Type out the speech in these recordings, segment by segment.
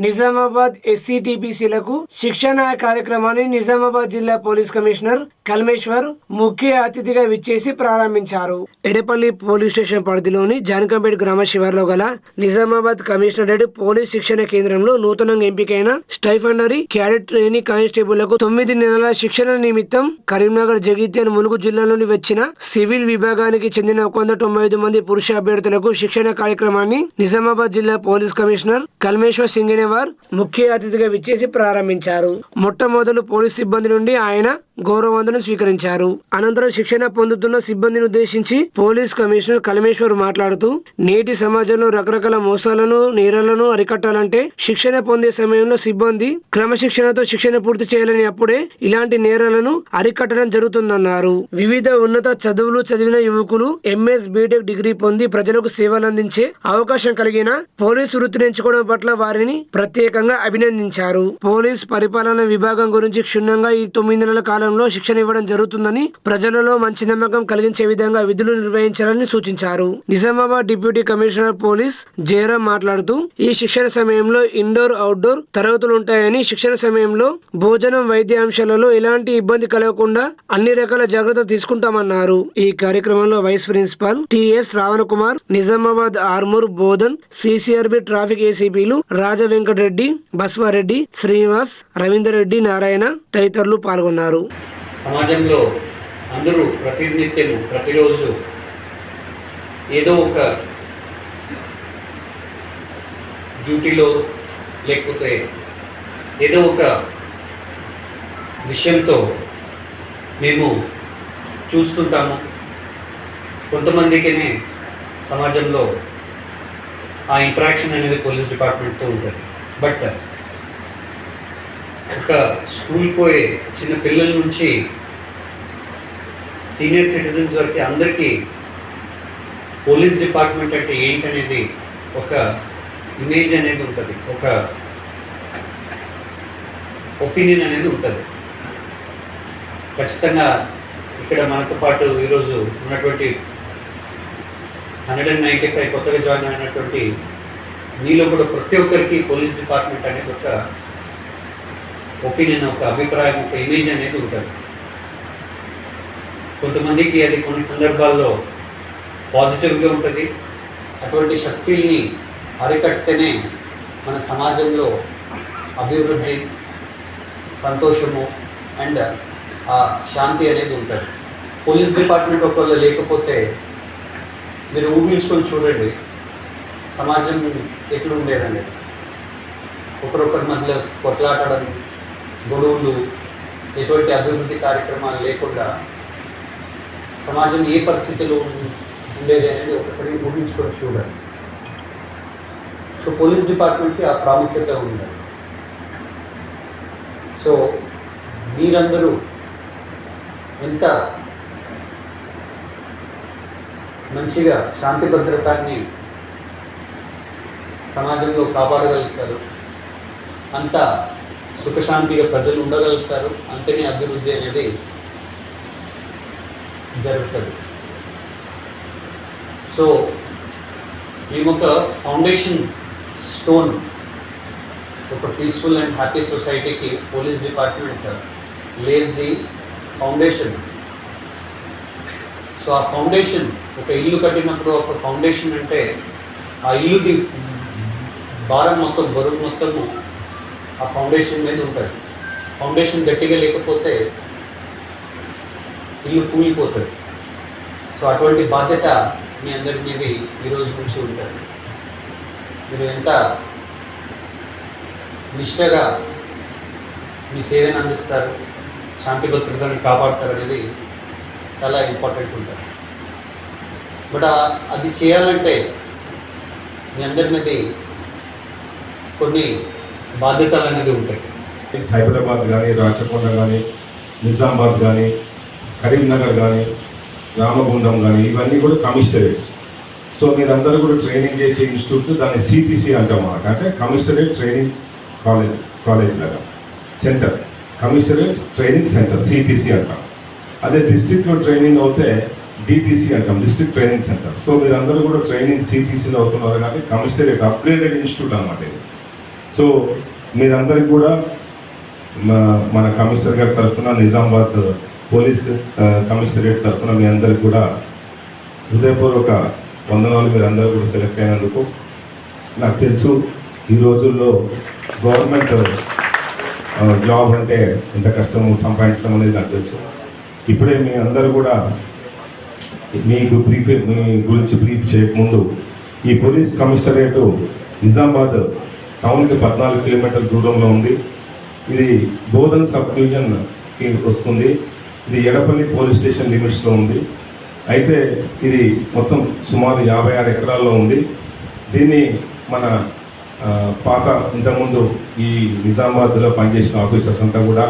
నిజామాబాద్ ఎస్సీటీపీసీలకు శిక్షణ కార్యక్రమాన్ని నిజామాబాద్ జిల్లా పోలీస్ కమిషనర్ కల్మేశ్వర్ ముఖ్య అతిథిగా విచ్చేసి ప్రారంభించారు. ఎడపల్లి పోలీస్ స్టేషన్ పరిధిలోని జానకంపేట గ్రామ శివార్లో గల నిజామాబాద్ కమిషనరేట్ పోలీస్ శిక్షణ కేంద్రంలో నూతనంగా ఎంపికైన స్టైఫండరీ క్యాడెట్ ట్రైనింగ్ కానిస్టేబుళ్లకు 9 నెలల శిక్షణ నిమిత్తం కరీంనగర్, జగిత్యాల, ములుగు జిల్లాల నుండి వచ్చిన సివిల్ విభాగానికి చెందిన 195 మంది పురుష అభ్యర్థులకు శిక్షణ కార్యక్రమాన్ని నిజామాబాద్ జిల్లా పోలీస్ కమిషనర్ కల్మేశ్వర్ సింగనేవార్ ముఖ్య అతిథిగా విచ్చేసి ప్రారంభించారు. మొట్టమొదలు పోలీస్ సిబ్బంది నుండి ఆయన గౌరవవందనం స్వీకరించారు. అనంతరం శిక్షణ పొందుతున్న సిబ్బందిని ఉద్దేశించి పోలీస్ కమిషనర్ కల్మేశ్వర్ మాట్లాడుతూ, నేటి సమాజంలో రకరకాల మోసాలను, నేరాలను అరికట్టాలంటే శిక్షణ పొందే సమయంలో సిబ్బంది క్రమశిక్షణతో శిక్షణ పూర్తి చేయాలని, అప్పుడే ఇలాంటి నేరాలను అరికట్టడం జరుగుతుందన్నారు. వివిధ ఉన్నత చదువులు చదివిన యువకులు ఎంఎస్, బీటెక్ డిగ్రీ పొంది ప్రజలకు సేవలందించే అవకాశం కలిగిన పోలీసు వృత్తిని ఎంచుకోవడం పట్ల వారిని ప్రత్యేకంగా అభినందించారు. పోలీస్ పరిపాలన విభాగం గురించి క్షుణ్ణంగా ఈ 9 నెలల కాలంలో శిక్షణ ఇవ్వడం జరుగుతుందని, ప్రజలలో మంచి నమ్మకం కలిగించే విధంగా విధులు నిర్వహించాలని సూచించారు. Nizamabad deputy commissioner police Jayaram మాట్లాడుతూ, ఈ శిక్షణ సమయంలో ఇండోర్, అవుట్డోర్ తరగతులు ఉంటాయని, శిక్షణ సమయంలో భోజనం, వైద్య అంశాలలో ఎలాంటి ఇబ్బంది కలగకుండా అన్ని రకాల జాగ్రత్తలు తీసుకుంటామన్నారు. ఈ కార్యక్రమంలో vice principal TS Ravana Kumar, Nizamabad Armoor, Bodhan, CCRB traffic ఏసీపీలు రాజ వెంకటరెడ్డి, బస్వారెడ్డి, శ్రీనివాస్, రవీందర్ రెడ్డి, నారాయణ తదితరులు పాల్గొన్నారు. సమాజంలో అందరూ ప్రతినిత్యము, ప్రతిరోజు ఏదో ఒక డ్యూటీలో లేకపోతే ఏదో ఒక విషయంతో మేము చూస్తుంటాము. కొంతమందికి సమాజంలో ఆ ఇంటరాక్షన్ అనేది పోలీస్ డిపార్ట్మెంట్తో ఉంటుంది. బట్ ఒక స్కూల్ పోయే చిన్న పిల్లల నుంచి సీనియర్ సిటిజన్స్ వరకు అందరికీ పోలీస్ డిపార్ట్మెంట్ అంటే ఏంటనేది ఒక ఇమేజ్ అనేది ఉంటుంది, ఒక ఒపీనియన్ అనేది ఉంటుంది. ఖచ్చితంగా ఇక్కడ మనతో పాటు ఈరోజు ఉన్నటువంటి 195 కొత్తగా జాయిన్ అయినటువంటి మీలో కూడా ప్రతి ఒక్కరికి పోలీస్ డిపార్ట్మెంట్ అనేది ఒక ఒపీనియన్, ఒక అభిప్రాయం, ఒక ఇమేజ్ అనేది ఉంటుంది. కొంతమందికి అది కొన్ని సందర్భాల్లో పాజిటివ్గా ఉంటుంది. అటువంటి శక్తుల్ని అరికడితేనే మన సమాజంలో అభివృద్ధి, సంతోషము అండ్ ఆ శాంతి అనేది ఉంటుంది. పోలీస్ డిపార్ట్మెంట్ ఒకవేళ లేకపోతే మీరు ఊహించుకొని చూడండి సమాజం ఎట్లా ఉండేదండి. ఒకరొకరి మధ్యలో కొట్లాటడం, గొడవలు, ఎటువంటి అభివృద్ధి కార్యక్రమాలు లేకుండా సమాజం ఏ పరిస్థితిలో ఉండేది అనేది ఒకసారి ఊహించుకొని చూడండి. సో పోలీస్ డిపార్ట్మెంట్కి ఆ ప్రాముఖ్యత ఉంది. సో మీరందరూ ఎంత మంచిగా శాంతి భద్రతాన్ని సమాజంలో కాపాడగలుగుతారు, అంత సుఖశాంతిగా ప్రజలు ఉండగలుగుతారు, అంతనే అభివృద్ధి అనేది జరుగుతుంది. సో మేము ఒక ఫౌండేషన్ స్టోన్, ఒక పీస్ఫుల్ అండ్ హ్యాపీ సొసైటీకి police department lays the foundation. So ఆ ఫౌండేషన్, ఒక ఇల్లు కట్టినప్పుడు ఒక ఫౌండేషన్ అంటే ఆ ఇల్లుది భారం మొత్తం, బరువు మొత్తము ఆ ఫౌండేషన్ మీద ఉంటుంది. ఫౌండేషన్ గట్టిగా లేకపోతే ఇల్లు కూలిపోతుంది. సో అటువంటి బాధ్యత మీ అందరి మీద ఈరోజు నుంచి ఉంటుంది. మీరు ఎంత నిష్ఠగా మీ సేవను అందిస్తారు, శాంతి భద్రతను కాపాడుతారు అనేది చాలా ఇంపార్టెంట్ ఉంటుంది. బట్ అది చేయాలంటే మీ అందరి మీద కొన్ని బాధ్యతలు అనేది ఉంటాయి. హైదరాబాద్ కానీ, రాచకొండ కానీ, నిజామాబాద్ కానీ, కరీంనగర్ కానీ, రామగుండం కానీ, ఇవన్నీ కూడా కమిషనరేట్స్. సో మీరందరూ కూడా ట్రైనింగ్ చేసే ఇన్స్టిట్యూట్, దాన్ని సిటీసీ అంటాం అన్నమాట. అంటే కమిషనరేట్ ట్రైనింగ్ కాలేజ్ లాగా centre, commissionerate training centre CTC అంటాం. అదే డిస్ట్రిక్ట్లో ట్రైనింగ్ అవుతే డిటీసీ అంటాం, డిస్ట్రిక్ట్ ట్రైనింగ్ సెంటర్. సో మీరందరూ కూడా ట్రైనింగ్ సిటీసీలో అవుతున్నారు కానీ కమిషనరేట్ అప్గ్రేడెడ్ ఇన్స్టిట్యూట్ అన్నమాట ఇది. సో మీరందరికీ కూడా మన కమిషనర్ గారి తరఫున, నిజామాబాద్ పోలీస్ కమిషనరేట్ తరఫున మీ అందరికి కూడా హృదయపూర్వక వందనాలు. మీరు అందరూ కూడా సెలెక్ట్ అయినందుకు. నాకు తెలుసు ఈ రోజుల్లో గవర్నమెంట్ జాబ్ అంటే ఎంత కష్టం సంపాదించడం అనేది నాకు తెలుసు. ఇప్పుడే మీ అందరూ కూడా మీ గురించి బ్రీఫ్ చేయకముందు, ఈ పోలీస్ కమిషనరేటు నిజామాబాద్ టౌన్కి 14 కిలోమీటర్ల దూరంలో ఉంది. ఇది బోధన్ సబ్ డివిజన్కి వస్తుంది. ఇది ఎడపల్లి పోలీస్ స్టేషన్ లిమిట్స్లో ఉంది. అయితే ఇది మొత్తం సుమారు 56 ఎకరాల్లో ఉంది. దీన్ని మన పాత ఇంతకుముందు ఈ నిజామాబాద్లో పనిచేసిన ఆఫీసర్స్ అంతా కూడా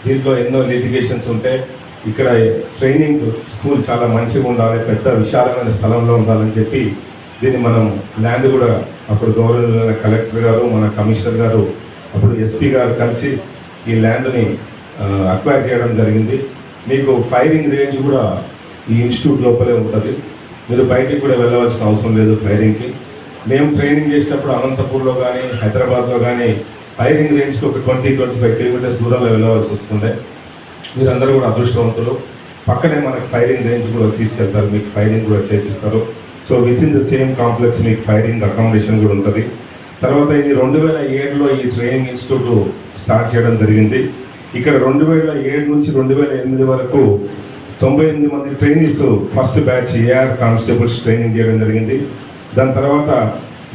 దీంట్లో ఎన్నో లిటిగేషన్స్ ఉంటే ఇక్కడ ట్రైనింగ్ స్కూల్ చాలా మంచిగా ఉండాలి, పెద్ద విశాలమైన స్థలంలో ఉండాలని చెప్పి దీన్ని మనం ల్యాండ్ కూడా అప్పుడు గవర్నర్ కలెక్టర్ గారు, మన కమిషనర్ గారు, అప్పుడు ఎస్పీ గారు కలిసి ఈ ల్యాండ్ని అక్వైర్ చేయడం జరిగింది. మీకు ఫైరింగ్ రేంజ్ కూడా ఈ ఇన్స్టిట్యూట్ లోపలే ఉంటుంది. మీరు బయటికి కూడా వెళ్ళవలసిన అవసరం లేదు ఫైరింగ్కి. మేము ట్రైనింగ్ చేసినప్పుడు అనంతపూర్లో కానీ హైదరాబాద్లో కానీ ఫైరింగ్ రేంజ్కి ఒక 20-25 కిలోమీటర్స్ దూరంలో వెళ్ళవలసి వస్తుండే. మీరందరూ కూడా అదృష్టవంతులు. పక్కనే మనకి ఫైరింగ్ రేంజ్ కూడా తీసుకెళ్తారు, మీకు ఫైరింగ్ కూడా చేపిస్తారు. So with in the same complex మీకు ఫైరింగ్ అకామిడేషన్ కూడా ఉంటుంది. తర్వాత ఇది 2007లో ఈ ట్రైనింగ్ ఇన్స్టిట్యూట్ స్టార్ట్ చేయడం జరిగింది. ఇక్కడ 2007 నుంచి 2008 వరకు 98 మంది trainees first batch AR constables training చేయడం జరిగింది. దాని తర్వాత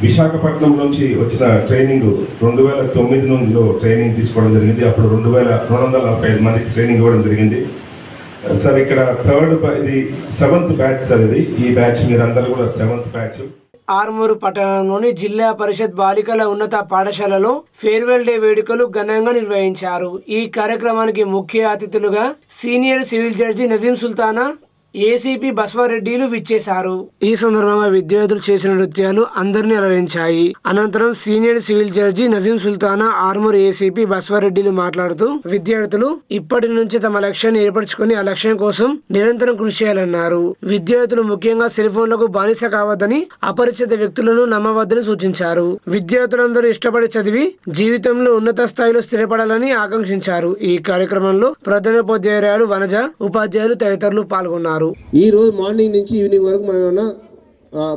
విశాఖపట్నం నుంచి వచ్చిన ట్రైనింగ్ 2009 నుండిలో ట్రైనింగ్ తీసుకోవడం జరిగింది. అప్పుడు 245 మందికి ట్రైనింగ్ ఇవ్వడం జరిగింది. సార్ ఇక్కడ ఇది 7th బ్యాచ్ సార్. ఈ బ్యాచ్ మీరందరూ కూడా 7th బ్యాచ్. ఆర్మూరు పట్టణంలోని జిల్లా పరిషత్ బాలికల ఉన్నత పాఠశాలలో ఫేర్వెల్ డే వేడుకలు ఘనంగా నిర్వహించారు. ఈ కార్యక్రమానికి ముఖ్య అతిథులుగా senior civil judge Nazim Sultana, ACP బస్వారెడ్డిలు విచ్చేశారు. ఈ సందర్భంగా విద్యార్థులు చేసిన నృత్యాలు అందరినీ అలరించాయి. అనంతరం senior civil judge Nazim Sultana, Armoor ACP బస్వారెడ్డిలు మాట్లాడుతూ విద్యార్థులు ఇప్పటి నుంచి తమ లక్ష్యాన్ని ఏర్పరచుకుని ఆ లక్ష్యం కోసం నిరంతరం కృషి చేయాలన్నారు. విద్యార్థులు ముఖ్యంగా సెల్ ఫోన్లకు బానిస కావద్దని, అపరిచిత వ్యక్తులను నమ్మవద్దని సూచించారు. విద్యార్థులందరూ ఇష్టపడి చదివి జీవితంలో ఉన్నత స్థాయిలో స్థిరపడాలని ఆకాంక్షించారు. ఈ కార్యక్రమంలో ప్రధానోపాధ్యాయురాలు వనజ, ఉపాధ్యాయులు తదితరులు పాల్గొన్నారు. ఈ రోజు మార్నింగ్ నుంచి ఈవినింగ్ వరకు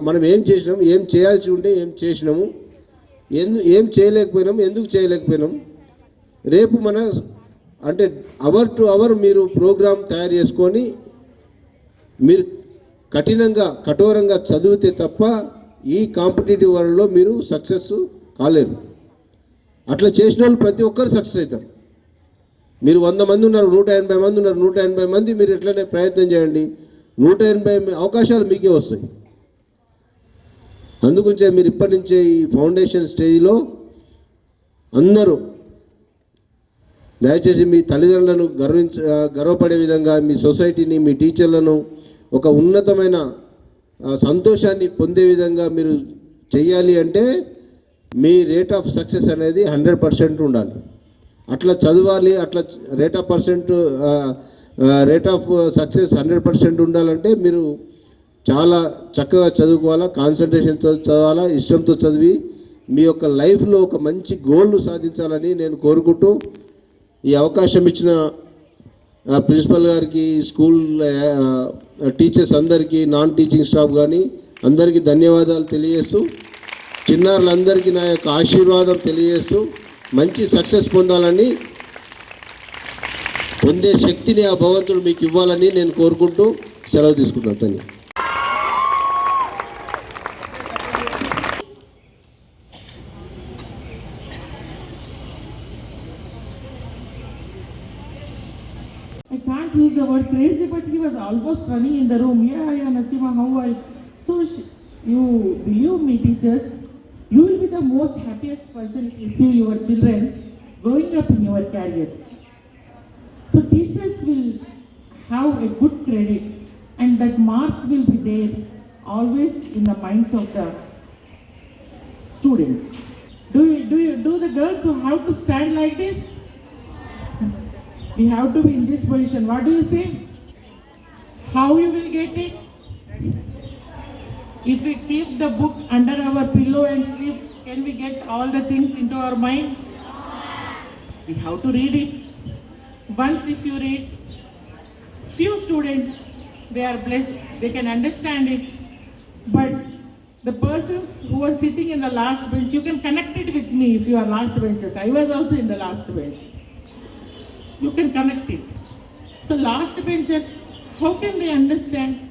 మనం ఏం చేసినాం, ఏం చేయాల్సి ఉంటే ఏం చేసినాము, ఏం చేయలేకపోయినాం, ఎందుకు చేయలేకపోయినాం, రేపు మన అంటే అవర్ టు అవర్ మీరు ప్రోగ్రామ్ తయారు చేసుకొని మీరు కఠోరంగా చదివితే తప్ప ఈ కాంపిటేటివ్ వరల్డ్లో మీరు సక్సెస్ కాలేరు. అట్లా చేసిన వాళ్ళు ప్రతి ఒక్కరు సక్సెస్ అవుతారు. మీరు 100 మంది ఉన్నారు, 180 మంది ఉన్నారు, 180 మంది మీరు ఎట్లనే ప్రయత్నం చేయండి, 180 అవకాశాలు మీకే వస్తాయి. అందుగురించే మీరు ఇప్పటి నుంచే ఈ ఫౌండేషన్ స్టేజ్లో అందరూ దయచేసి మీ తల్లిదండ్రులను గర్వపడే విధంగా మీ సొసైటీని, మీ టీచర్లను ఒక ఉన్నతమైన సంతోషాన్ని పొందే విధంగా మీరు చెయ్యాలి. అంటే మీ రేట్ ఆఫ్ సక్సెస్ అనేది 100% ఉండాలి. అట్లా చదవాలి. అట్లా రేట్ ఆఫ్ సక్సెస్ 100% ఉండాలంటే మీరు చాలా చక్కగా చదువుకోవాలా, కాన్సన్ట్రేషన్తో చదవాలా, ఇష్టంతో చదివి మీ యొక్క లైఫ్లో ఒక మంచి గోల్ను సాధించాలని నేను కోరుకుంటూ ఈ అవకాశం ఇచ్చిన ప్రిన్సిపల్ గారికి, స్కూల్ టీచర్స్ అందరికీ, నాన్ టీచింగ్ స్టాఫ్ కానీ అందరికీ ధన్యవాదాలు తెలియజేస్తూ, చిన్నారులందరికీ నా యొక్క ఆశీర్వాదం తెలియజేస్తూ మంచి సక్సెస్ పొందాలని, పొందే శక్తిని ఆ భగవంతుడు మీకు ఇవ్వాలని నేను కోరుకుంటూ సెలవు తీసుకుంటాను. ధన్యవాదాలు. I can't use the word crazy, but he was almost running in the room. Yeah, Nasima, how are you? So you believe me, teachers, you will be the most happiest person if you see your children growing up in your careers. So teachers will have a good credit, and that mark will be there always in the minds of the students. Do the girls who have to stand like this? We have to be in this position. What do you say? How you will get it? If we keep the book under our pillow and sleep, Can we get all the things into our mind? We have to read it. Once if you read, few students, they are blessed, they can understand it. But the persons who are sitting in the last bench, you can connect it with me if you are last benches. I was also in the last bench. You can connect it. So last benchers, how can they understand?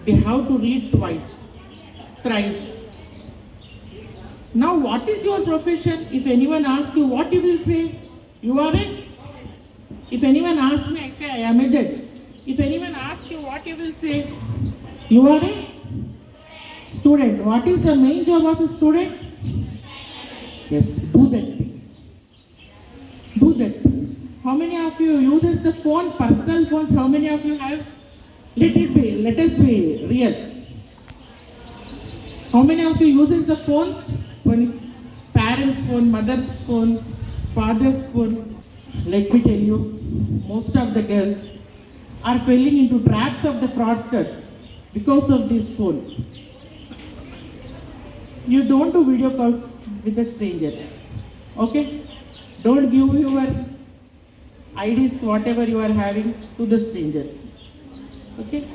They have to read twice, thrice. Now what is your profession? If anyone asks you, what you will say? You are a? If anyone asks me, I say I am a judge. If anyone asks you, what you will say? You are a student. What is the main job of a student? Yes, do that thing. Do that thing. How many of you uses the phone, personal phones? How many of you have? Let us be real. How many of you uses the phones? When parents' phone, mother's phone, father's phone. Let me tell you, most of the girls are falling into traps of the fraudsters because of this phone. You don't do video calls with the strangers, okay? Don't give your IDs, whatever you are having, to the strangers, okay?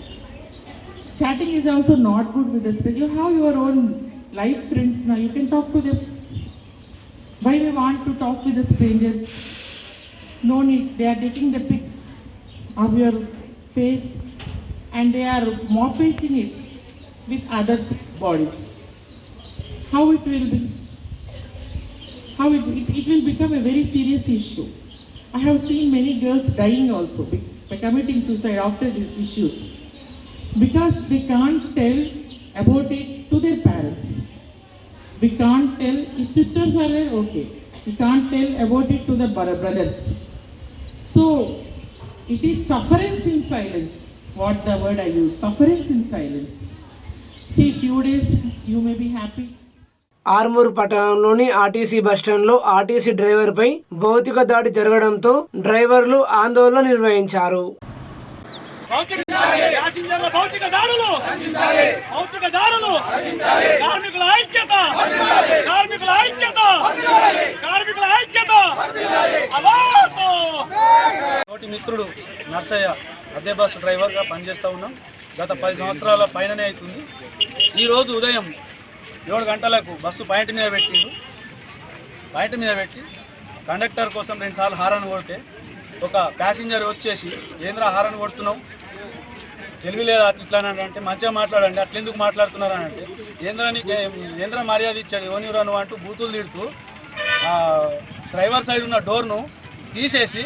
Chatting is also not good with the strangers. You have your own life friends now, you can talk to them. Why we want to talk with the strangers? No need, they are taking the pics of your face and they are morphing it with others' bodies. How it will be? How it will become a very serious issue. I have seen many girls dying also by committing suicide after these issues because they can't tell about it to their parents. We can't tell, if sisters are there, okay. We can't tell about it to the brothers. So, it is sufferance in silence. What the word I use, sufferance in silence. See, few days you may be happy. Armoor పట్టణంలోని RTC బస్టాండ్లో RTC డ్రైవర్పై భౌతిక దాడి జరగడంతో డ్రైవర్లు ఆందోళన నిర్వహించారు. తోటి మిత్రుడు నర్సయ్య అదే బస్సు డ్రైవర్గా పనిచేస్తూ ఉన్నాం. గత 10 సంవత్సరాల పైననే అవుతుంది. ఈరోజు ఉదయం 7 గంటలకు బస్సు పాయింట్ మీద పెట్టి కండక్టర్ కోసం 2 సార్లు హారన్ కొడితే ఒక ప్యాసింజర్ వచ్చేసి ఏంద్రా హారన్ కొడుతున్నావు, తెలివి లేదా ఇట్లా అంటే మంచిగా మాట్లాడండి, అట్లెందుకు మాట్లాడుతున్నారు అని అంటే ఏంద్ర మర్యాద ఇచ్చాడు ఎవనిరా నువ్వు అంటూ బూతులు తిడుతూ డ్రైవర్ సైడ్ ఉన్న డోర్ను తీసేసి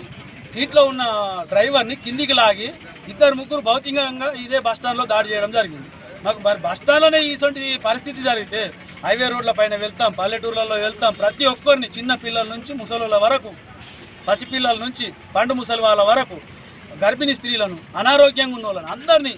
సీట్లో ఉన్న డ్రైవర్ని కిందికి లాగి 2-3 భౌతికంగా ఇదే బస్టాండ్లో దాడి చేయడం జరిగింది. మాకు మరి బస్టాండ్లోనే ఇటువంటి పరిస్థితి జరిగితే హైవే రోడ్ల పైన వెళ్తాం, పల్లెటూర్లలో వెళ్తాం, ప్రతి ఒక్కరిని చిన్న పిల్లల నుంచి ముసలోళ్ళ వరకు, పసిపిల్లల నుంచి పండు ముసలి వాళ్ళ వరకు, గర్భిణీ స్త్రీలను, అనారోగ్యంగా ఉన్న వాళ్ళని అందరినీ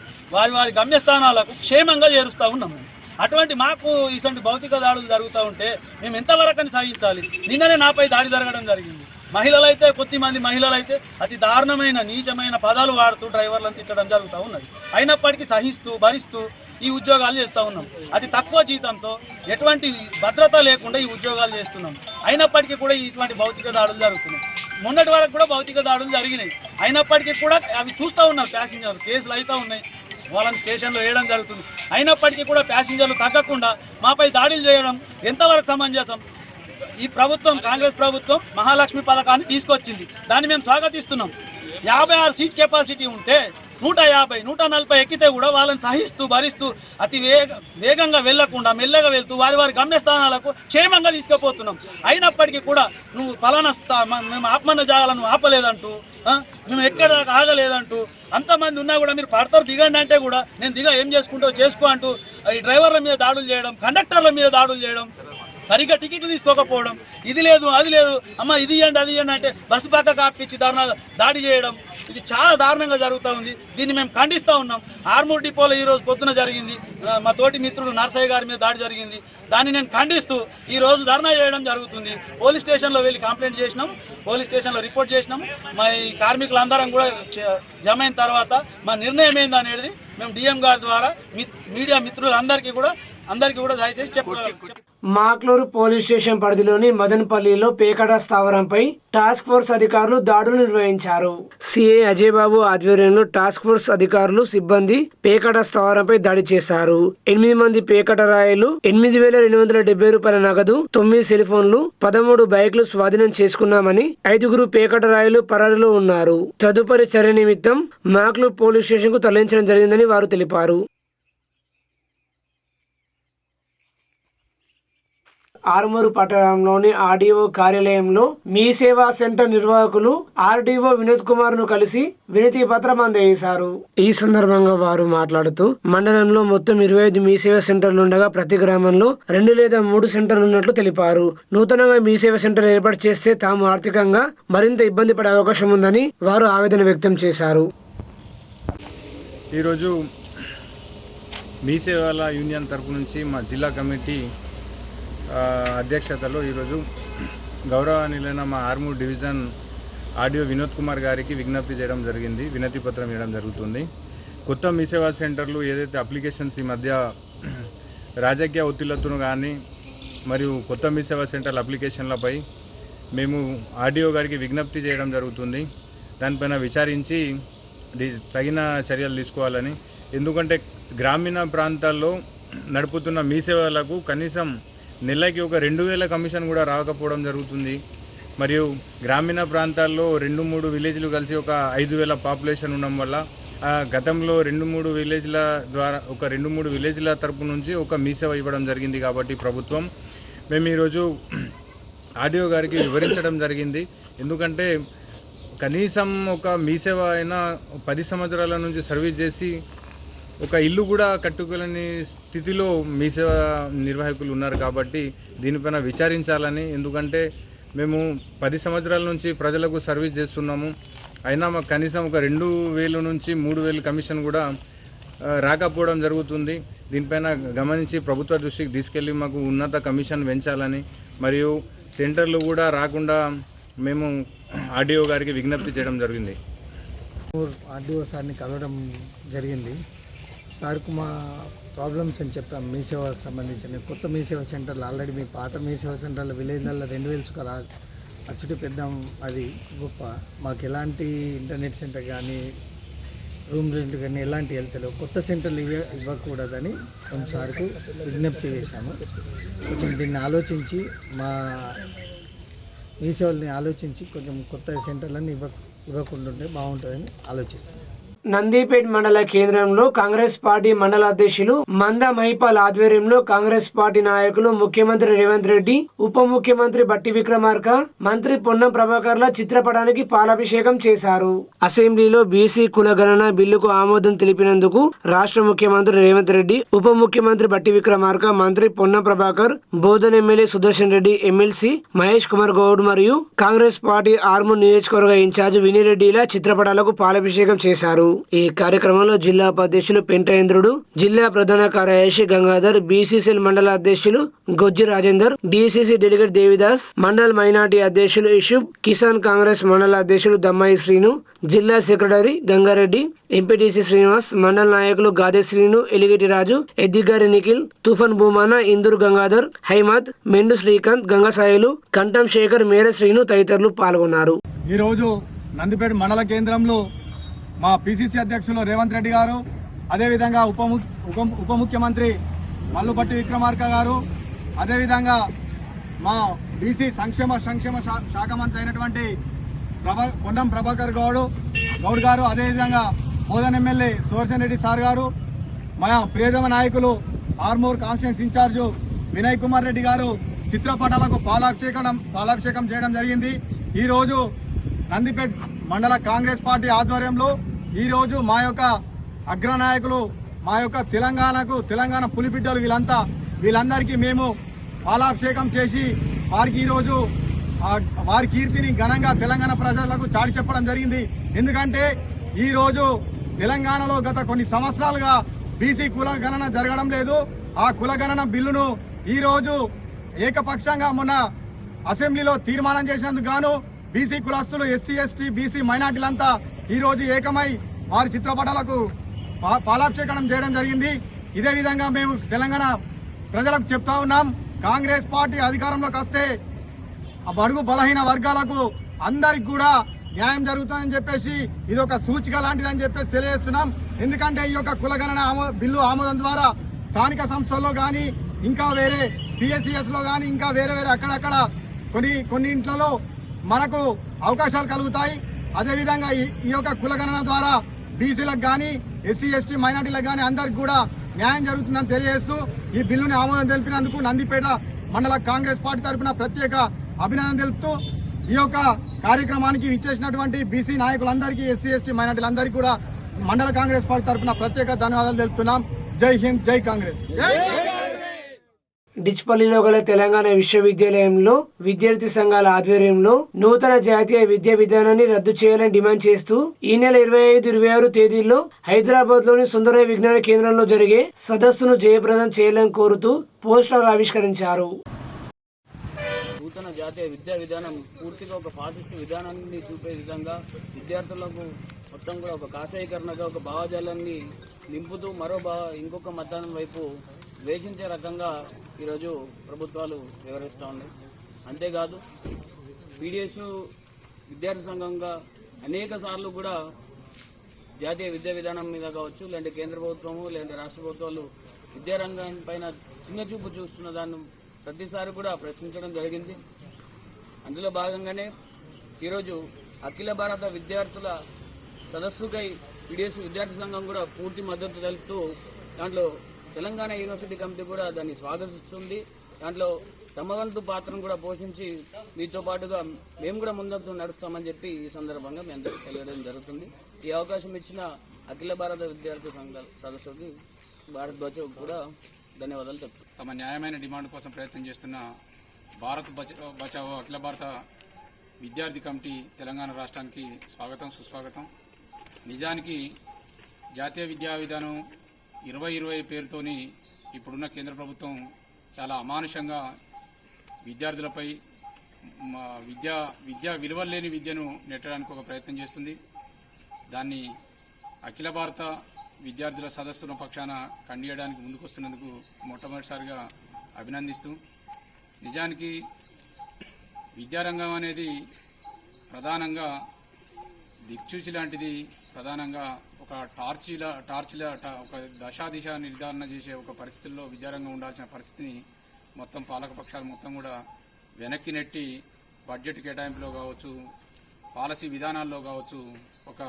వారి గమ్యస్థానాలకు క్షేమంగా చేరుస్తూ ఉన్నాము. అటువంటి మాకు ఇటువంటి భౌతిక దాడులు జరుగుతూ ఉంటే మేము ఎంతవరకు సహించాలి? నిన్ననే నాపై దాడి జరగడం జరిగింది. మహిళలైతే కొద్దిమంది మహిళలైతే అతి దారుణమైన నీచమైన పదాలు వాడుతూ డ్రైవర్లను తిట్టడం జరుగుతూ ఉన్నది. అయినప్పటికీ సహిస్తూ భరిస్తూ ఈ ఉద్యోగాలు చేస్తూ ఉన్నాం. అతి తక్కువ జీతంతో ఎటువంటి భద్రత లేకుండా ఈ ఉద్యోగాలు చేస్తున్నాం. అయినప్పటికీ కూడా ఇటువంటి భౌతిక దాడులు జరుగుతున్నాయి. మొన్నటి వరకు కూడా భౌతిక దాడులు జరిగినాయి. అయినప్పటికీ కూడా అవి చూస్తూ ఉన్నారు ప్యాసింజర్లు, కేసులు అవుతూ ఉన్నాయి, వాళ్ళని స్టేషన్లో వేయడం జరుగుతుంది. అయినప్పటికీ కూడా ప్యాసింజర్లు తగ్గకుండా మాపై దాడులు చేయడం ఎంతవరకు సమంజసం? ఈ ప్రభుత్వం, కాంగ్రెస్ ప్రభుత్వం మహాలక్ష్మి పథకాన్ని తీసుకొచ్చింది, దాన్ని మేము స్వాగతిస్తున్నాం. 56 సీట్ కెపాసిటీ ఉంటే 150, 140 ఎక్కితే కూడా వాళ్ళని సహిస్తూ భరిస్తూ అతి వేగంగా వెళ్లకుండా మెల్లగా వెళ్తూ వారి గమ్యస్థానాలకు క్షేమంగా తీసుకుపోతున్నాం. అయినప్పటికీ కూడా నువ్వు పలానా మేము ఆపమన్న జాగాలను ఆపలేదంటూ, మేము ఎక్కడ దాకా ఆగలేదంటూ, అంతమంది ఉన్నా కూడా మీరు పడతారు దిగండి అంటే కూడా నేను ఏం చేసుకుంటూ చేసుకో అంటూ ఈ డ్రైవర్ల మీద దాడులు చేయడం, కండక్టర్ల మీద దాడులు చేయడం, సరిగ్గా టికెట్లు తీసుకోకపోవడం, ఇది లేదు అది లేదు అమ్మ ఇది ఇవ్వండి అది ఇవ్వండి అంటే బస్సు పక్క కాపించి దాడి చేయడం, ఇది చాలా దారుణంగా జరుగుతూ ఉంది. దీన్ని మేము ఖండిస్తూ ఉన్నాం. ఆర్మూర్ డిపోలో ఈరోజు పొద్దున జరిగింది, మా తోటి మిత్రుడు నర్సయ్య గారి మీద దాడి జరిగింది. దాన్ని నేను ఖండిస్తూ ఈరోజు ధర్నా చేయడం జరుగుతుంది. పోలీస్ స్టేషన్లో వెళ్ళి కంప్లైంట్ చేసినాం, పోలీస్ స్టేషన్లో రిపోర్ట్ చేసినాం. మా ఈ కార్మికులందరం కూడా జమ అయిన తర్వాత మా నిర్ణయం ఏందనేది మేము డిఎం గారి ద్వారా మీడియా మిత్రులందరికీ కూడా అందరికీ కూడా దయచేసి మాక్లూరు పోలీస్ స్టేషన్ పరిధిలోని మదన్పల్లిలో పేకట స్థావరంపై టాస్క్ ఫోర్స్ అధికారులు దాడులు నిర్వహించారు. సిఐ అజయ్ బాబు ఆధ్వర్యంలో టాస్క్ ఫోర్స్ అధికారులు సిబ్బంది పేకట స్థావరంపై దాడి చేశారు. 8 మంది పేకట రాయలు 8,270 రూపాయల నగదు, 9 సెల్ ఫోన్లు, 13 బైక్లు స్వాధీనం చేసుకున్నామని 5 పేకట రాయలు పరారీలో ఉన్నారు. తదుపరి చర్య నిమిత్తం మాక్లూరు పోలీస్ స్టేషన్ కు తరలించడం జరిగిందని వారు తెలిపారు. ఆర్మూరు పట్టణంలోని ఆర్డీఓ కార్యాలయంలో మీ సేవా సెంటర్ నిర్వాహకులు ఆర్డీఓ వినోద్ కుమార్ ను కలిసి వినతి పత్రం అందజేశారు. ఈ సందర్భంగా వారు మాట్లాడుతూ మండలంలో మొత్తం 25 మీ సేవా సెంటర్లు ఉండగా ప్రతి గ్రామంలో 2 లేదా 3 సెంటర్లు ఉన్నట్లు తెలిపారు. నూతనంగా మీ సేవా సెంటర్ ఏర్పాటు చేస్తే తాము ఆర్థికంగా మరింత ఇబ్బంది పడే అవకాశం ఉందని వారు ఆవేదన వ్యక్తం చేశారు. ఈరోజు మీ సేవల యూనియన్ తరపు నుంచి మా జిల్లా కమిటీ అధ్యక్షతలో ఈరోజు గౌరవనీయులైన మా ఆర్మూర్ డివిజన్ ఆర్డీఓ వినోద్ కుమార్ గారికి విజ్ఞప్తి చేయడం జరిగింది, వినతి పత్రం ఇవ్వడం జరుగుతుంది. కొత్త మీ సేవా సెంటర్లు ఏదైతే అప్లికేషన్స్ ఈ మధ్య రాజకీయ ఒత్తిళ్లతో కానీ మరియు కొత్త మీ సేవా సెంటర్ల అప్లికేషన్లపై మేము ఆర్డీఓ గారికి విజ్ఞప్తి చేయడం జరుగుతుంది. దానిపైన విచారించి తగిన చర్యలు తీసుకోవాలని. ఎందుకంటే గ్రామీణ ప్రాంతాల్లో నడుపుతున్న మీ సేవలకు కనీసం నెలకి ఒక 2,000 కమిషన్ కూడా రాకపోవడం జరుగుతుంది. మరియు గ్రామీణ ప్రాంతాల్లో 2-3 విలేజ్లు కలిసి ఒక 5,000 పాపులేషన్ ఉండడం వల్ల గతంలో 2-3 విలేజ్ల ద్వారా ఒక 2-3 విలేజ్ల తరపు నుంచి ఒక మీ సేవ ఇవ్వడం జరిగింది. కాబట్టి ప్రభుత్వం మేము ఈరోజు ఆర్డీఓ గారికి వివరించడం జరిగింది. ఎందుకంటే కనీసం ఒక మీ సేవ అయినా 10 సంవత్సరాల నుంచి సర్వీస్ చేసి ఒక ఇల్లు కూడా కట్టుకోలేని స్థితిలో మీ సేవ నిర్వాహకులు ఉన్నారు. కాబట్టి దీనిపైన విచారించాలని. ఎందుకంటే మేము 10 సంవత్సరాల నుంచి ప్రజలకు సర్వీస్ చేస్తున్నాము, అయినా మాకు కనీసం ఒక 2,000 నుంచి 3,000 కమిషన్ కూడా రాకపోవడం జరుగుతుంది. దీనిపైన గమనించి ప్రభుత్వ దృష్టికి తీసుకెళ్ళి మాకు ఉన్నత కమిషన్ పెంచాలని, మరియు సెంటర్లు కూడా రాకుండా మేము ఆర్డీఓ గారికి విజ్ఞప్తి చేయడం జరిగింది. ఆర్డీఓ సార్ని కలవడం జరిగింది. సార్కు మా ప్రాబ్లమ్స్ అని చెప్పాం. మీ సేవకు సంబంధించిన కొత్త మీ సేవ సెంటర్లు ఆల్రెడీ మీ పాత మీ సేవ సెంటర్ల విలేజ్లలో 2,000 చుక్క అచ్చుటి పెద్దాం, అది గొప్ప. మాకు ఎలాంటి ఇంటర్నెట్ సెంటర్ కానీ రూమ్ రెంట్ కానీ ఎలాంటి వెళ్తలేవు. కొత్త సెంటర్లు ఇవ్వకూడదని మేము సార్కు విజ్ఞప్తి చేశాము. కొంచెం దీన్ని ఆలోచించి మా మీ సేవల్ని ఆలోచించి కొంచెం కొత్త సెంటర్లను ఇవ్వకుండా ఉంటే బాగుంటుందని ఆలోచిస్తున్నాం. నందిపేట్ మండల కేంద్రంలో కాంగ్రెస్ పార్టీ మండల అధ్యక్షులు మంద మహిపాల్ ఆధ్వర్యంలో కాంగ్రెస్ పార్టీ నాయకులు ముఖ్యమంత్రి రేవంత్ రెడ్డి, ఉప ముఖ్యమంత్రి బట్టి విక్రమార్క, మంత్రి పొన్నం ప్రభాకర్ల చిత్రపటానికి పాలాభిషేకం చేశారు. అసెంబ్లీలో బీసీ కులగణన బిల్లుకు ఆమోదం తెలిపినందుకు రాష్ట్ర ముఖ్యమంత్రి రేవంత్ రెడ్డి, ఉప ముఖ్యమంత్రి బట్టి విక్రమార్క, మంత్రి పొన్నం ప్రభాకర్, బోధన్ ఎమ్మెల్యే సుదర్శన్ రెడ్డి, ఎమ్మెల్సీ మహేష్ కుమార్ గౌడ్ మరియు కాంగ్రెస్ పార్టీ ఆర్మూర్ నియోజకవర్గ ఇన్ఛార్జ్ వినిరెడ్డిల చిత్రపటాలకు పాలాభిషేకం చేశారు. ఈ కార్యక్రమంలో జిల్లా ఉపాధ్యక్షులు పెంటేంద్రుడు, జిల్లా ప్రధాన కార్యదర్శి గంగాధర్, బీసీసీఎల్ మండల అధ్యక్షులు Gojji Rajender, DCC delegate Devidas, mandal minority అధ్యక్షులు ఇషుబ్, కిసాన్ కాంగ్రెస్ మండల అధ్యక్షులు దమ్మాయి శ్రీను, జిల్లా సెక్రటరీ గంగారెడ్డి, ఎంపీటీసీ శ్రీనివాస్, మండల నాయకులు గాదే శ్రీను, ఎలిగిటి రాజు, ఎద్దిగారి నిఖిల్, తుఫాన్ భూమాన, ఇందూర్ గంగాధర్, హైమద్, మెండు శ్రీకాంత్, గంగసాయిలు, కంఠం శేఖర్, మేర శ్రీను తదితరులు పాల్గొన్నారు. ఈరోజు నందిపేట మండల కేంద్రంలో మా పిసిసి అధ్యక్షులు రేవంత్ రెడ్డి గారు, అదేవిధంగా ఉప ముఖ్యమంత్రి మల్లుపట్టి విక్రమార్క గారు, అదేవిధంగా మా బీసీ సంక్షేమ శాఖ మంత్రి అయినటువంటి పొన్నం ప్రభాకర్ గౌడ్ గారు, అదేవిధంగా బోధన్ ఎమ్మెల్యే సుదర్శన్ రెడ్డి సార్ గారు, మా ప్రియతమ నాయకులు ఆర్మూర్ కాన్స్టిట్యూన్సీ ఇన్ఛార్జు వినయ్ కుమార్ రెడ్డి గారు చిత్రపటాలకు పాలాభిషేకం చేయడం జరిగింది. ఈరోజు నందిపేట్ మండల కాంగ్రెస్ పార్టీ ఆధ్వర్యంలో ఈరోజు మా యొక్క అగ్రనాయకులు, మా యొక్క తెలంగాణ పులిబిడ్డలు వీళ్ళందరికీ మేము పాలాభిషేకం చేసి వారికి ఈరోజు వారి కీర్తిని ఘనంగా తెలంగాణ ప్రజలకు చాటి చెప్పడం జరిగింది. ఎందుకంటే ఈరోజు తెలంగాణలో గత కొన్ని సంవత్సరాలుగా బీసీ కుల గణన జరగడం లేదు. ఆ కుల గణన బిల్లును ఈరోజు ఏకపక్షంగా మొన్న అసెంబ్లీలో తీర్మానం చేసినందుకు గాను బీసీ కులస్తులు, ఎస్సీ ఎస్టీ బీసీ మైనార్టీలంతా ఈరోజు ఏకమై వారి చిత్రపటాలకు పాలాభిషేకం చేయడం జరిగింది. ఇదే విధంగా మేము తెలంగాణ ప్రజలకు చెప్తా ఉన్నాం, కాంగ్రెస్ పార్టీ అధికారంలోకి వస్తే ఆ బడుగు బలహీన వర్గాలకు అందరికి కూడా న్యాయం జరుగుతుందని చెప్పేసి ఇది ఒక సూచిక లాంటిదని చెప్పేసి తెలియజేస్తున్నాం. ఎందుకంటే ఈ యొక్క కులగణన బిల్లు ఆమోదం ద్వారా స్థానిక సంస్థల్లో కానీ ఇంకా వేరే PSCS లో కానీ ఇంకా వేరే అక్కడక్కడ కొన్ని ఇంట్లలో మనకు అవకాశాలు కలుగుతాయి. అదేవిధంగా ఈ యొక్క కులగణన ద్వారా బీసీలకు కానీ SC ST మైనార్టీలకు కానీ అందరికి కూడా న్యాయం జరుగుతుందని తెలియజేస్తూ ఈ బిల్లుని ఆమోదం తెలిపినందుకు నందిపేట మండల కాంగ్రెస్ పార్టీ తరఫున ప్రత్యేక అభినందన తెలుపుతూ ఈ యొక్క కార్యక్రమానికి ఇచ్చేసినటువంటి బీసీ నాయకులందరికీ SC ST మైనార్టీలందరికీ కూడా మండల కాంగ్రెస్ పార్టీ తరఫున ప్రత్యేక ధన్యవాదాలు తెలుపుతున్నాం. జై హింద్, జై కాంగ్రెస్. డిచ్పల్లిలో గల తెలంగాణ విశ్వవిద్యాలయంలో విద్యార్థి సంఘాల ఆధ్వర్యంలో నూతన జాతీయ విద్యా విధానాన్ని రద్దు చేయాలని డిమాండ్ చేస్తూ ఈ నెల 25, 26 తేదీల్లో హైదరాబాద్ లోని సుందరయ్య విజ్ఞాన కేంద్రంలో జరిగే సదస్సును జయప్రదం చేయాలని కోరుతూ పోస్టర్ ఆవిష్కరించారు. నూతన జాతీయ విద్యా విధానం పూర్తిగా ఒక ఫాసిస్ట్ విధానాన్ని చూపే విధంగా విద్యార్థులకు మొత్తం కూడా ఒక కాషాయీకరణగా ఒక భావజాలాన్ని నింపుతూ ఇంకొక మతానం వైపు ద్వేషించే రకంగా ఈరోజు ప్రభుత్వాలు వివరిస్తూ ఉన్నాయి. అంతేకాదు PDS విద్యార్థి సంఘంగా అనేక సార్లు కూడా జాతీయ విద్యా విధానం మీద కావచ్చు, లేదంటే కేంద్ర ప్రభుత్వము లేదంటే రాష్ట్ర ప్రభుత్వాలు విద్యారంగం పైన చిన్న చూపు చూస్తున్న దాన్ని ప్రతిసారి కూడా ప్రశ్నించడం జరిగింది. అందులో భాగంగానే ఈరోజు అఖిల భారత విద్యార్థుల సదస్సుకై PDS విద్యార్థి సంఘం కూడా పూర్తి మద్దతు తెలుపుతూ దాంట్లో తెలంగాణ యూనివర్సిటీ కమిటీ కూడా దాన్ని స్వాగతిస్తుంది. దాంట్లో తమ వంతు పాత్రను కూడా పోషించి మీతో పాటుగా మేము కూడా ముందంతు నడుస్తామని చెప్పి ఈ సందర్భంగా మేము అందరికీ తెలియడం జరుగుతుంది. ఈ అవకాశం ఇచ్చిన అఖిల భారత విద్యార్థి సంఘాల సదస్సుకి భారత్ కూడా ధన్యవాదాలు చెప్తాం. తమ న్యాయమైన డిమాండ్ కోసం ప్రయత్నం చేస్తున్న భారత్ బచావో అఖిల భారత విద్యార్థి కమిటీ తెలంగాణ రాష్ట్రానికి స్వాగతం, సుస్వాగతం. నిజానికి జాతీయ విద్యా విధానం 2020 పేరుతోని ఇప్పుడున్న కేంద్ర ప్రభుత్వం చాలా అమానుషంగా విద్యార్థులపై విద్యా విలువలు లేని విద్యను నెట్టడానికి ఒక ప్రయత్నం చేస్తుంది. దాన్ని అఖిల భారత విద్యార్థుల సదస్సుల పక్షాన ఖండియడానికి ముందుకొస్తున్నందుకు మొట్టమొదటిసారిగా అభినందిస్తూ, నిజానికి విద్యారంగం అనేది ప్రధానంగా దిక్సూచి లాంటిది. ప్రధానంగా ఒక టార్చిల ఒక దశ నిర్ధారణ చేసే ఒక పరిస్థితుల్లో విద్యారంగం ఉండాల్సిన పరిస్థితిని మొత్తం పాలకపక్షాలు మొత్తం కూడా వెనక్కి నెట్టి బడ్జెట్ కేటాయింపులో కావచ్చు, పాలసీ విధానాల్లో కావచ్చు ఒక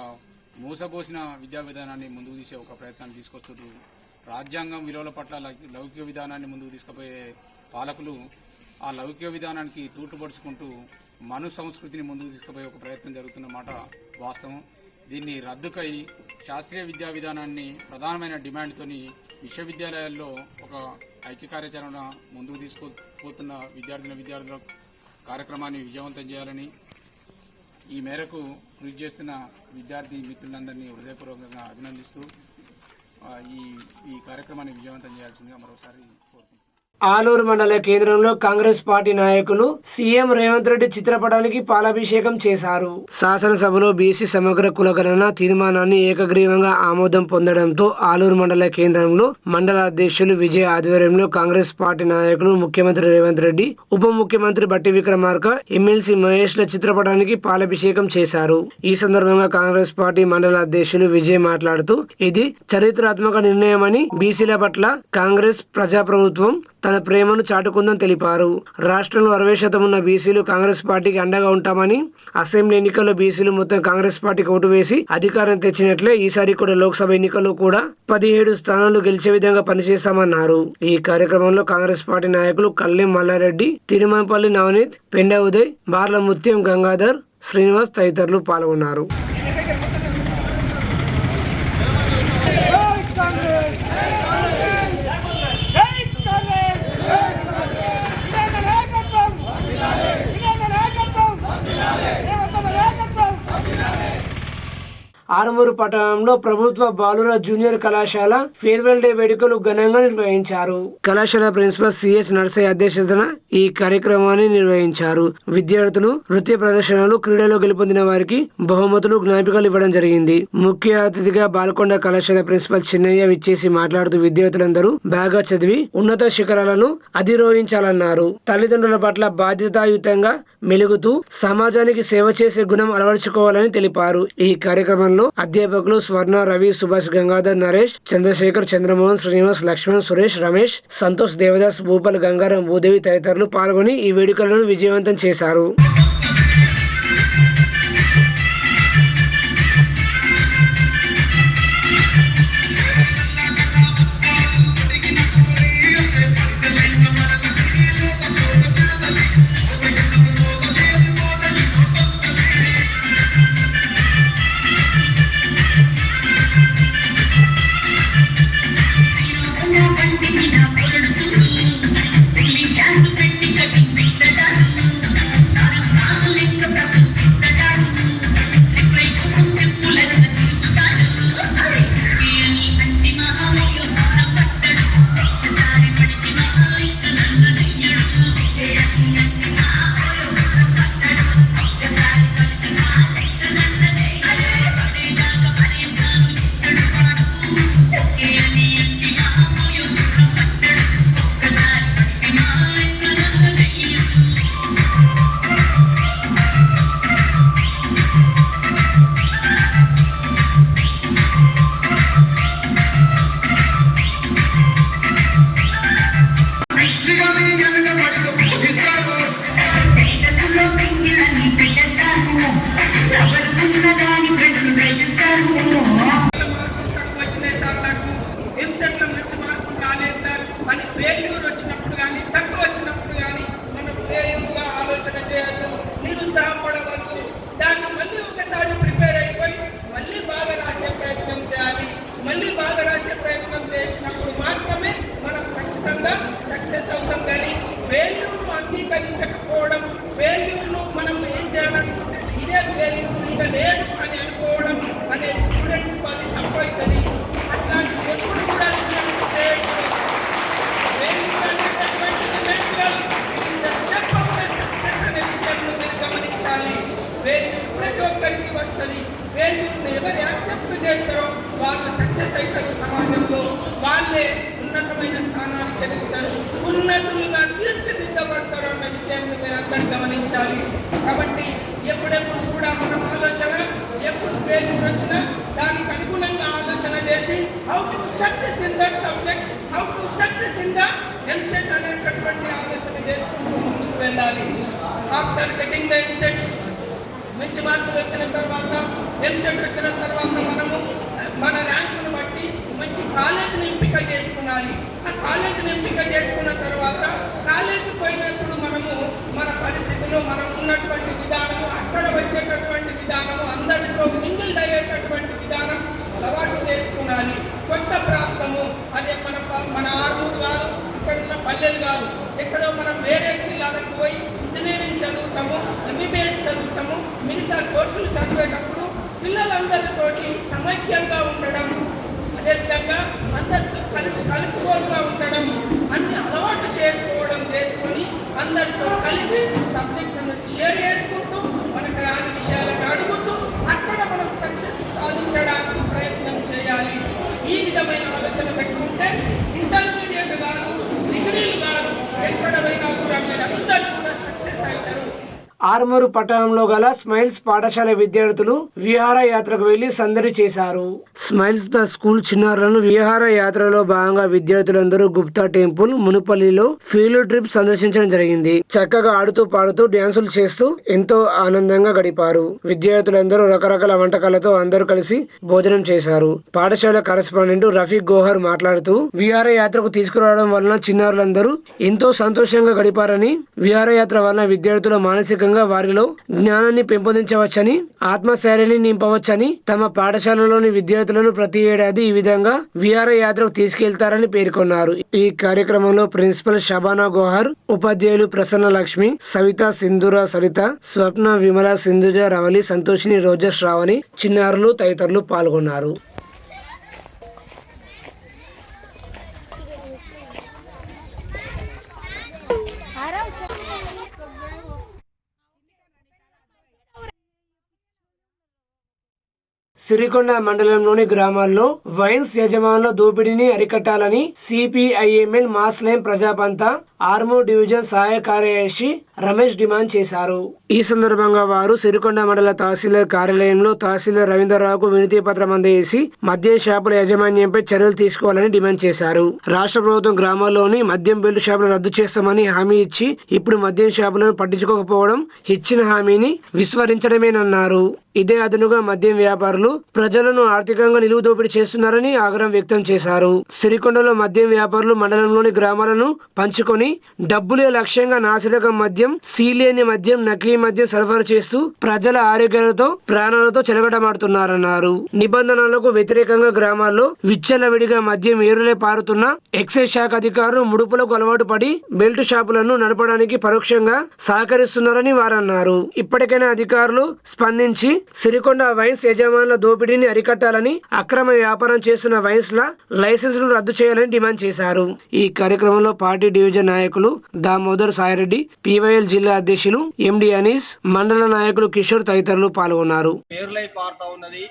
మూసపోసిన విద్యా విధానాన్ని ముందుకు తీసే ఒక ప్రయత్నాన్ని తీసుకొస్తున్నారు. రాజ్యాంగం విలువల పట్ల లౌకిక విధానాన్ని ముందుకు తీసుకుపోయే పాలకులు ఆ లౌకిక విధానానికి తూటుపడుచుకుంటూ మను సంస్కృతిని ముందుకు తీసుకుపోయే ఒక ప్రయత్నం జరుగుతున్న మాట వాస్తవం. దీన్ని రద్దుకై శాస్త్రీయ విద్యా విధానాన్ని ప్రధానమైన డిమాండ్తోని విశ్వవిద్యాలయాల్లో ఒక ఐక్య కార్యాచరణ ముందుకు తీసుకుపోతున్న విద్యార్థుల కార్యక్రమాన్ని విజయవంతం చేయాలని, ఈ మేరకు కృషి చేస్తున్న విద్యార్థి మిత్రులందరినీ హృదయపూర్వకంగా అభినందిస్తూ ఈ కార్యక్రమాన్ని విజయవంతం చేయాల్సిందిగా మరోసారి కోరుకుంటున్నాను. ఆలూరు మండల కేంద్రంలో కాంగ్రెస్ పార్టీ నాయకులు సీఎం రేవంత్ రెడ్డి చిత్రపటానికి పాలాభిషేకం చేశారు. శాసనసభలో బీసీ సమగ్ర కులగణన తీర్మానాన్ని ఏకగ్రీవంగా ఆమోదం పొందడంతో ఆలూరు మండల కేంద్రంలో మండల అధ్యక్షులు విజయ్ ఆధ్వర్యంలో కాంగ్రెస్ పార్టీ నాయకులు ముఖ్యమంత్రి రేవంత్ రెడ్డి, ఉప ముఖ్యమంత్రి బట్టి విక్రమార్క, ఎమ్మెల్సీ మహేష్ల చిత్రపటానికి పాలాభిషేకం చేశారు. ఈ సందర్భంగా కాంగ్రెస్ పార్టీ మండల అధ్యక్షులు విజయ్ మాట్లాడుతూ, ఇది చరిత్రాత్మక నిర్ణయమని, బీసీల పట్ల కాంగ్రెస్ ప్రజాప్రభుత్వం తన ప్రేమను చాటుకుందని తెలిపారు. రాష్ట్రంలో 60% ఉన్న బీసీలు కాంగ్రెస్ పార్టీకి అండగా ఉంటామని, అసెంబ్లీ ఎన్నికల్లో బీసీలు మొత్తం కాంగ్రెస్ పార్టీకి ఓటు వేసి అధికారం తెచ్చినట్లే ఈసారి కూడా లోక్సభ ఎన్నికల్లో కూడా 17 స్థానాలు గెలిచే విధంగా పనిచేస్తామన్నారు. ఈ కార్యక్రమంలో కాంగ్రెస్ పార్టీ నాయకులు కల్లెం మల్లారెడ్డి, తిరుమలపల్లి నవనీత్, పెండ ఉదయ్, బార్ల ముత్యం గంగాధర్, శ్రీనివాస్ తదితరులు పాల్గొన్నారు. ఆరుమూరు పట్టణంలో ప్రభుత్వ బాలుర జూనియర్ కళాశాల ఫేర్వెల్ డే వేడుకలు ఘనంగా నిర్వహించారు. కళాశాల ప్రిన్సిపల్ సిహెచ్ నర్సయ్య అధ్యక్షతన ఈ కార్యక్రమాన్ని నిర్వహించారు. విద్యార్థులు నృత్య ప్రదర్శనలు, క్రీడలో గెలుపొందిన వారికి బహుమతులు, జ్ఞాపికలు ఇవ్వడం జరిగింది. ముఖ్య అతిథిగా బాల్కొండ కళాశాల ప్రిన్సిపల్ చిన్నయ్య విచ్చేసి మాట్లాడుతూ విద్యార్థులందరూ బాగా చదివి ఉన్నత శిఖరాలను అధిరోహించాలన్నారు. తల్లిదండ్రుల పట్ల బాధ్యతాయుతంగా మెలుగుతూ సమాజానికి సేవ చేసే గుణం అలవర్చుకోవాలని తెలిపారు. ఈ కార్యక్రమంలో అధ్యాపకులు స్వర్ణ, రవి, సుభాష్, గంగాధర్, నరేష్, చంద్రశేఖర్, చంద్రమోహన్, శ్రీనివాస్, లక్ష్మణ్, సురేష్, రమేష్, సంతోష్, దేవదాస్, భూపాల్, గంగారం, భూదేవి తదితరులు పాల్గొని ఈ వేడుకలను విజయవంతం చేశారు. అంగీకరించకపోవడం, ఫెయిల్యూర్ను మనం ఏం చేయాలనుకుంటే ఇదే ఫెయిల్యూర్ ఇక లేదు అని అనుకోవడం అనేది స్టూడెంట్స్ అది తప్పవుతుంది. అట్లాంటివి ఎప్పుడు కూడా గమనించాలి. ఫెయిల్యూర్ ప్రతి ఒక్కరికి వస్తుంది. ఫెయిల్యూర్ని ఎవరు యాక్సెప్ట్ చేస్తారో వాళ్ళు సక్సెస్ అవుతారు. సమాజంలో వాళ్ళే ఉన్నతమైన స్థానానికి ఎదుగుతారు, ఉన్నతులుగా తీర్చిదిద్దబడతారు అన్న విషయాన్ని మీరు అందరూ గమనించాలి. కాబట్టి ఎప్పుడెప్పుడు కూడా మనం ఆలోచన, ఎప్పుడు ఫెయిల్యూర్ వచ్చినా దానికి అనుగుణంగా ఆలోచన చేసి how to success in that subject, how to success in the EAMCET అనేటటువంటి ఆలోచన చేసుకుంటూ ముందుకు వెళ్ళాలి. ఆఫ్టర్ గెటింగ్ ద ఎంసెట్ మంచి మార్కులు వచ్చిన తర్వాత, ఎంసెట్ వచ్చిన తర్వాత మనము మన ర్యాంకును బట్టి మంచి కాలేజీని ఎంపిక చేసుకున్నాలి. ఆ కాలేజీని ఎంపిక చేసుకున్న తర్వాత కాలేజీ పోయినప్పుడు మనము మన పరిస్థితులు, మనం ఉన్నటువంటి విధానము, అక్కడ వచ్చేటటువంటి విధానము, అందరితో మింగిల్డ్ అయ్యేటటువంటి విధానం అలవాటు చేసుకున్నాలి. కొత్త ప్రాంతము అదే మన ఆర్మూరు కాదు, ఇక్కడ ఉన్న పల్లెలు కాదు, ఎక్కడో మనం వేరే జిల్లాలకు పోయి ఇంజనీరింగ్ చదువుతాము, ఎంబీబీఎస్ చదువుతాము, మిగతా కోర్సులు చదివేటప్పుడు పిల్లలందరితోటి సమైక్యంగా ఉండడం, అదేవిధంగా అందరితో కలిసి కలుపుకోలుగా ఉండడం, అన్ని అలవాటు చేసుకొని అందరితో కలిసి సబ్జెక్టును షేర్ చేసుకుంటూ మనకు రాని విషయాలను అడుగుతూ అక్కడ మనం సక్సెస్ సాధించడానికి ప్రయత్నం చేయాలి. ఈ విధమైన ఆలోచన పెట్టుకుంటే ఇంటర్మీడియట్ కాదు, డిగ్రీలు కాదు, ఎక్కడ పోయినా కూడా మీరు అందరూ కూడా సక్సెస్ అవుతారు. ఆర్మూరు పట్టణంలో గల స్మైల్స్ పాఠశాల విద్యార్థులు విహార యాత్రకు వెళ్లి సందడి చేశారు. స్మైల్స్ ద స్కూల్ చిన్నారులను విహార యాత్రలో భాగంగా విద్యార్థులందరూ గుప్తా టెంపుల్, మునుపల్లిలో ఫీల్డ్ ట్రిప్ సందర్శించడం జరిగింది. చక్కగా ఆడుతూ పాడుతూ డ్యాన్సులు చేస్తూ ఎంతో ఆనందంగా గడిపారు. విద్యార్థులందరూ రకరకాల వంటకాలతో అందరూ కలిసి భోజనం చేశారు. పాఠశాల కరెస్పాండెంట్ రఫీక్ గోహర్ మాట్లాడుతూ విహార యాత్రకు తీసుకురావడం వలన చిన్నారులందరూ ఎంతో సంతోషంగా గడిపారని, విహార యాత్ర వలన విద్యార్థుల మానసికంగా విధంగా వారిలో జ్ఞానాన్ని పెంపొందించవచ్చని, ఆత్మశైలిని నింపవచ్చని, తమ పాఠశాలలోని విద్యార్థులను ప్రతి ఏడాది ఈ విధంగా విహార యాత్రకు తీసుకెళ్తారని పేర్కొన్నారు. ఈ కార్యక్రమంలో ప్రిన్సిపల్ షబానా గోహర్, ఉపాధ్యాయులు ప్రసన్న లక్ష్మి, సవిత, సింధూర, సరిత, స్వప్న, విమల, సింధుజ, రవలి, సంతోషిని, రోజా, శ్రావణి, చిన్నారులు తదితరులు పాల్గొన్నారు. సిరికొండ మండలంలోని గ్రామాల్లో వైన్స్ యజమానుల దోపిడీని అరికట్టాలని CPI ML mass line Prajapantha Armoor division సహాయ కార్యదర్శి రమేష్ డిమాండ్ చేశారు. ఈ సందర్భంగా వారు సిరికొండ మండల తహసీల్దార్ కార్యాలయంలో తహసీల్దార్ రవీంద్రరావుకు వినతి పత్రం అందజేసి మద్యం షాపుల యాజమాన్యంపై చర్యలు తీసుకోవాలని డిమాండ్ చేశారు. రాష్ట్ర ప్రభుత్వం గ్రామాల్లోని మద్యం బెల్ట్ షాపులు రద్దు చేస్తామని హామీ ఇచ్చి ఇప్పుడు మద్యం షాపులను పట్టించుకోకపోవడం ఇచ్చిన హామీని విస్మరించడమేనన్నారు. ఇదే అదనుగా మద్యం వ్యాపారులు ప్రజలను ఆర్థికంగా నిలువు దోపిడీ చేస్తున్నారని ఆగ్రహం వ్యక్తం చేశారు. సిరికొండలో మద్యం వ్యాపారులు మండలంలోని గ్రామాలను పంచుకొని డబ్బులే లక్ష్యంగా నాసిరకం మద్యం, సీలేని మద్యం, నకిలీ మద్యం సరఫరా చేస్తూ ప్రజల ఆరోగ్యాలతో ప్రాణాలతో చెలగటమాడుతున్నారన్నారు. నిబంధనలకు వ్యతిరేకంగా గ్రామాల్లో విచ్చలవిడిగా మద్యం ఏరులే పారుతున్న ఎక్సైజ్ శాఖ అధికారులు ముడుపులకు అలవాటు పడి బెల్ట్ షాపులను నడపడానికి పరోక్షంగా సహకరిస్తున్నారని వారన్నారు. ఇప్పటికైనా అధికారులు స్పందించి సిరికొండ వైన్స్ యజమానుల దోపిడీని అరికట్టాలని, అక్రమ వ్యాపారం చేస్తున్న వైన్స్ ల లైసెన్సులు రద్దు చేయాలని డిమాండ్ చేశారు. ఈ కార్యక్రమంలో పార్టీ డివిజన్ నాయకులు దామోదర్ సాయిరెడ్డి, పివైఎల్ జిల్లా అధ్యక్షులు ఎండి అనీస్, మండల నాయకులు కిషోర్ తదితరులు పాల్గొన్నారు. పేర్లై పారుతా ఉన్నది,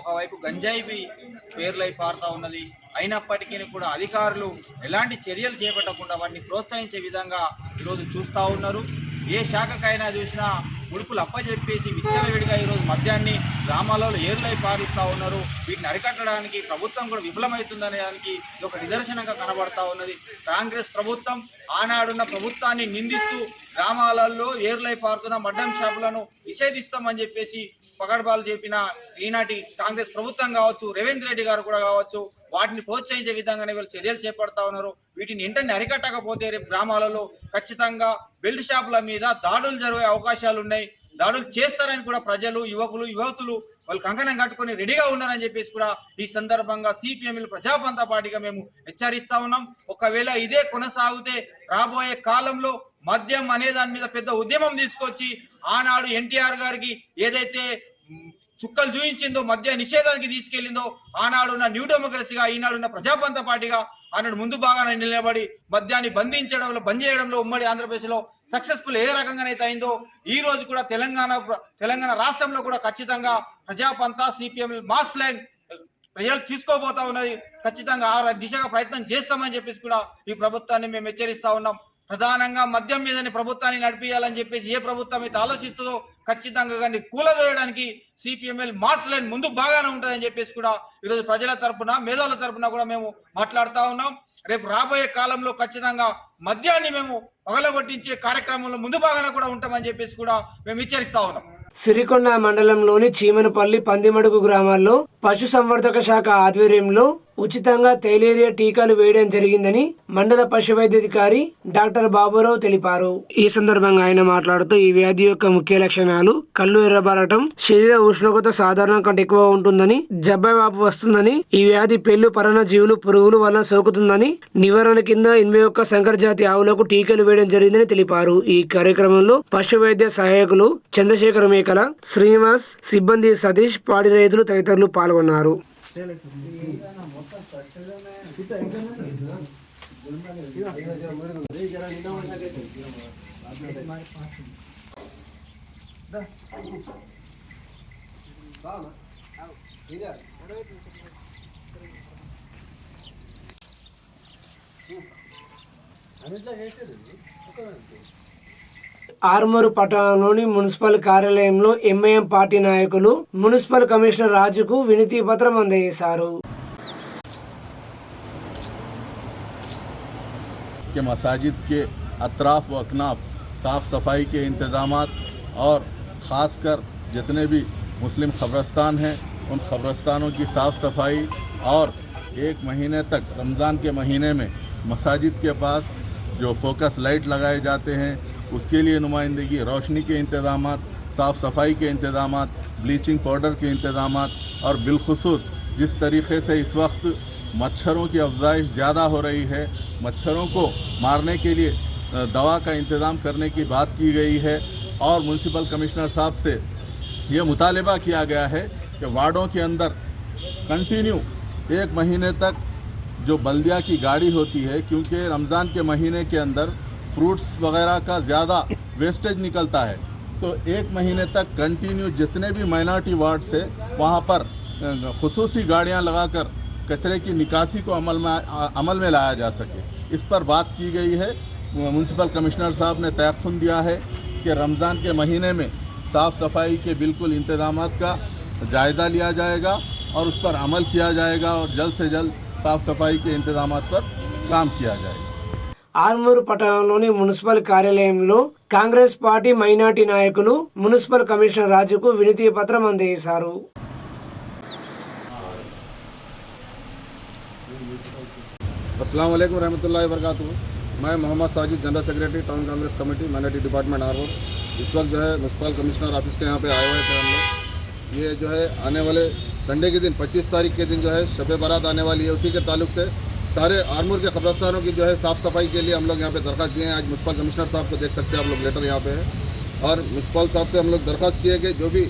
ఒకవైపు గంజాయి పేర్లై పారుతా ఉన్నది. అయినప్పటికీ కూడా అధికారులు ఎలాంటి చర్యలు చేపట్టకుండా వాటిని ప్రోత్సహించే విధంగా ఈరోజు చూస్తూ ఉన్నారు. ఏ శాఖకైనా చూసినా ముడుపులు అప్పచెప్పేసి విచ్చలవిడిగా ఈరోజు మద్యాన్ని గ్రామాలలో ఏరులై పారిస్తూ ఉన్నారు. వీటిని అరికట్టడానికి ప్రభుత్వం కూడా విఫలమవుతుందనే దానికి ఒక నిదర్శనంగా కనబడతా ఉన్నది. కాంగ్రెస్ ప్రభుత్వం ఆనాడున్న ప్రభుత్వాన్ని నిందిస్తూ గ్రామాలలో ఏరులై పారుతున్న మద్యం షాపులను నిషేధిస్తామని చెప్పేసి పగడబాలు చెప్పిన ఈనాటి కాంగ్రెస్ ప్రభుత్వం కావచ్చు, రేవంత్ రెడ్డి గారు కూడా కావచ్చు, వాటిని ప్రోత్సహించే విధంగానే వీళ్ళు చర్యలు చేపడతా ఉన్నారు. వీటిని వెంటనే అరికట్టకపోతే రేపు గ్రామాలలో ఖచ్చితంగా బెల్ట్ షాపుల మీద దాడులు జరిగే అవకాశాలు ఉన్నాయి. దాడులు చేస్తారని కూడా ప్రజలు, యువతులు వాళ్ళు కంకణం కట్టుకొని రెడీగా ఉన్నారని చెప్పేసి కూడా ఈ సందర్భంగా సిపిఎంఎల్ ప్రజాపంతా పార్టీగా మేము హెచ్చరిస్తా ఉన్నాం. ఒకవేళ ఇదే కొనసాగితే రాబోయే కాలంలో మద్యం అనే దాని మీద పెద్ద ఉద్యమం తీసుకొచ్చి ఆనాడు ఎన్టీఆర్ గారికి ఏదైతే చుక్కలు చూయించిందో, మద్య నిషేధానికి తీసుకెళ్లిందో, ఆనాడున్న న్యూ డెమోక్రసీగా ఈనాడున్న ప్రజాపంత పార్టీగా ఆనాడు ముందు బాగానే నిలబడి మద్యాన్ని బంద్ చేయడంలో ఉమ్మడి ఆంధ్రప్రదేశ్లో సక్సెస్ఫుల్ ఏ రకంగానైతే అయిందో ఈ రోజు కూడా తెలంగాణ రాష్ట్రంలో కూడా ఖచ్చితంగా ప్రజాపంత సిపిఎంఎల్ మాస్ లైన్ ప్రజలు తీసుకోబోతా ఉన్నది. ఖచ్చితంగా ఆ దిశగా ప్రయత్నం చేస్తామని చెప్పేసి కూడా ఈ ప్రభుత్వాన్ని మేము హెచ్చరిస్తా ఉన్నాం. ప్రధానంగా మద్యం మీదని ప్రభుత్వాన్ని నడిపియాలని చెప్పేసి ఏ ప్రభుత్వం అయితే ఆలోచిస్తుందో ఖచ్చితంగా కానీ కూలదోయడానికి సిపిఎంఎల్ మాస్ లైన్ ముందు బాగానే ఉంటుందని చెప్పేసి కూడా ఈరోజు ప్రజల తరపున, మేధావుల తరపున కూడా మేము మాట్లాడుతూ ఉన్నాం. రేపు రాబోయే కాలంలో ఖచ్చితంగా మద్యాన్ని మేము పగలగొట్టించే కార్యక్రమంలో ముందు బాగానే కూడా ఉంటామని చెప్పేసి కూడా మేము హెచ్చరిస్తా ఉన్నాం. సిరికొండ మండలంలోని చీమనపల్లి, పందిమడుగు గ్రామాల్లో పశుసంవర్ధక శాఖ ఆధ్వర్యంలో ఉచితంగా తైలేరియా టీకాలు వేయడం జరిగిందని మండల పశు వైద్యాధికారి డాక్టర్ బాబురావు తెలిపారు. ఈ సందర్భంగా ఆయన మాట్లాడుతూ ఈ వ్యాధి యొక్క ముఖ్య లక్షణాలు కళ్ళు ఎర్రబారటం, శరీర ఉష్ణోగ్రత సాధారణం కంటే ఎక్కువ ఉంటుందని, జబ్బవాపు వస్తుందని, ఈ వ్యాధి పెళ్లు, పరాన్నజీవులు, పురుగులు వలన సోకుతుందని, నివారణ కింద 81 సంకర జాతి ఆవులకు టీకాలు వేయడం జరిగిందని తెలిపారు. ఈ కార్యక్రమంలో పశు వైద్య సహాయకులు చంద్రశేఖర్ మేకల, శ్రీనివాస్, సిబ్బంది సతీష్, పాడి రైతులు తదితరులు పాల్గొన్నారు. ఆర్మూరు పట్టణంలోని మున్సిపల్ కార్యాలయంలో ఎంఐఎం పార్టీ నాయకులు మున్సిపల్ కమిషనర్ రాజుకు వినతి పత్రం అందజేశారు. मसाजिद के अतराफ व अकनाफ साफ़ सफाई के इंतज़ामात और ख़ासकर जितने भी मुस्लिम ख़बरस्तान हैं उन ख़बरस्तानों की साफ़ सफाई और 1 महीने तक रमज़ान के महीने में मसाजिद के पास जो फोकस लाइट लगाए जाते हैं उसके लिए नुमाइंदगी, रोशनी के इंतजाम, साफ़ सफाई के इंतजाम, ब्लीचिंग पाउडर के इंतजाम और बिलखुसूस जिस तरीके से इस वक्त मच्छरों की अफजाइश ज़्यादा हो रही है, मच्छरों को मारने के लिए दवा का इंतज़ाम करने की बात की गई है। और म्यूनसिपल कमिश्नर साहब से ये मुतालबा किया गया है कि वार्डों के अंदर कंटिन्यू 1 महीने तक जो बल्दिया की गाड़ी होती है, क्योंकि रमज़ान के महीने के अंदर फ्रूट्स वगैरह का ज़्यादा वेस्टेज निकलता है, तो 1 महीने तक कंटिन्यू जितने भी माइनॉरिटी वार्ड से वहाँ पर खुसूसी गाड़ियाँ लगाकर कचरे की निकासी को अमल में लाया जा सके, इस पर बात की गई है। म्यूनसिपल कमिश्नर साहब ने तयक़ुन दिया है कि रमज़ान के महीने में साफ़ सफाई के बिल्कुल इंतज़ामात का जायज़ा लिया जाएगा और उस पर अमल किया जाएगा और जल्द से जल्द साफ़ सफाई के इंतज़ामात पर काम किया जाएगा। ఆర్మూరు పట్టణంలోని మున్సిపల్ కార్యాలయంలో కాంగ్రెస్ పార్టీ మైనార్టీ నాయకులు మున్సిపల్ కమిషనర్ రాజుకు వినతి పత్రం అందజేశారు. अस्सलाम वालेकुम रहमतुल्लाहि व बरकातुहू। मैं Mohammed Sajid, general secretary town Congress committee minority department Armoor. इस वक्त जो है म्यूनसिपल कमिश्नर ऑफिस के यहाँ पे आए हुए थे हम लोग। ये जो है आने वाले संडे के दिन 25 तारीख के दिन जो है शब बारात आने वाली है, उसी के ताल्लुक से सारे आर्मूर के कब्रस्तानों की जो है साफ़ सफाई के लिए हम लोग यहाँ पे दरख्वास्त दिए हैं। आज म्यूनसिपल कमिश्नर साहब को देख सकते हैं आप लोग, लेटर यहाँ पे है। और म्यूनसिपल साहब से हम लोग दरख्वास्त किए कि जो भी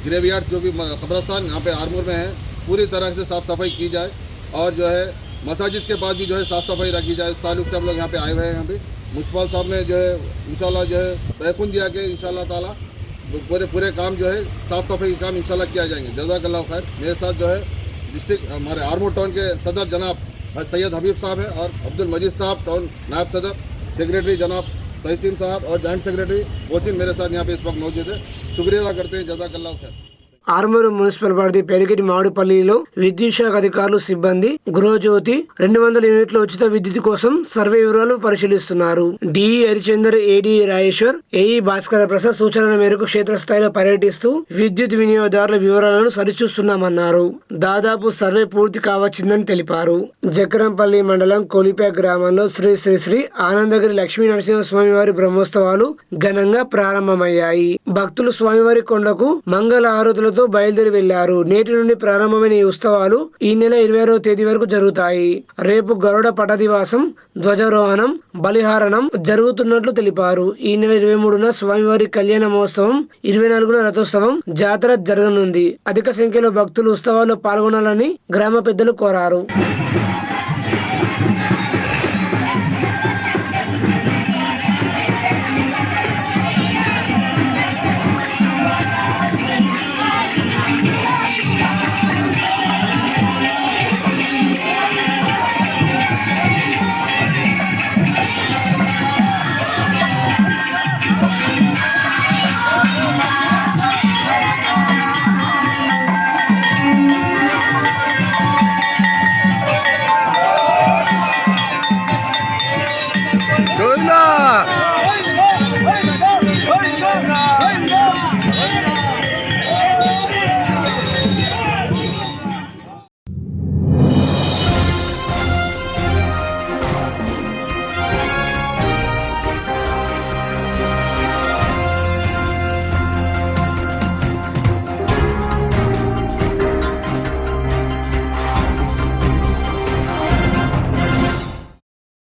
ग्रेवयार्ड, जो भी कब्रस्तान यहाँ पे आर्मूर में है, पूरी तरह से साफ़ सफाई की जाए और जो है मसाजिद के पास भी जो है साफ़ सफाई रखी जाए। इस ताल्लुक से हम लोग यहाँ पे आए हुए हैं। यहाँ पे म्यूनसिपल साहब ने जो है इंशाल्लाह जो है तयक़ुन दिया कि इंशाल्लाह ताला पूरे काम जो है साफ़ सफाई के काम इंशाल्लाह किया जाएंगे। जज़ाकल्लाह खैर। मेरे साथ जो है डिस्ट्रिक्ट हमारे आर्मूर टाउन के सदर जनाब सैयद हबीब साहब है और अब्दुल मजीद साहब टाउन नायब सदर, सेक्रेटरी जनाब तहसीन साहब और जॉइंट सेक्रेटरी मोहसिन मेरे साथ यहाँ पे इस वक्त मौजूद है। शुक्रिया अदा करते हैं। जज़ाकल्लाह खैर। ఆర్మూరు మున్సిపల్ పరిధి పెరిగిటి మామిడిపల్లిలో విద్యుత్ శాఖ అధికారులు సిబ్బంది గృహజ్యోతి 200 యూనిట్ల ఉచిత విద్యుత్ కోసం సర్వే వివరాలు పరిశీలిస్తున్నారు. డిఈ హరిచందర్, ఏడీ రాజేశ్వర్, ఏఈ భాస్కర ప్రసాద్ సూచనల మేరకు క్షేత్రస్థాయిలో పర్యటిస్తూ విద్యుత్ వినియోగదారుల వివరాలను సరిచూస్తున్నామన్నారు. దాదాపు సర్వే పూర్తి కావచ్చిందని తెలిపారు. జక్రంపల్లి మండలం కోలిపేట గ్రామంలో శ్రీ శ్రీ శ్రీ ఆనందగిరి లక్ష్మీ నరసింహస్వామి వారి బ్రహ్మోత్సవాలు ఘనంగా ప్రారంభమయ్యాయి. భక్తులు స్వామివారి కొండకు మంగళ ఆరతులతో బయలుదేరి వెళ్లారు. నేటి నుండి ప్రారంభమైన ఈ ఉత్సవాలు ఈ నెల 26వ తేదీ వరకు జరుగుతాయి. రేపు గరుడ పటదివాసం, ధ్వజారోహణం, బలిహారణం జరుగుతున్నట్లు తెలిపారు. ఈ నెల 23న స్వామివారి కళ్యాణ మహోత్సవం, 24న రథోత్సవం, జాతర జరగనుంది. అధిక సంఖ్యలో భక్తులు ఉత్సవాల్లో పాల్గొనాలని గ్రామ పెద్దలు కోరారు.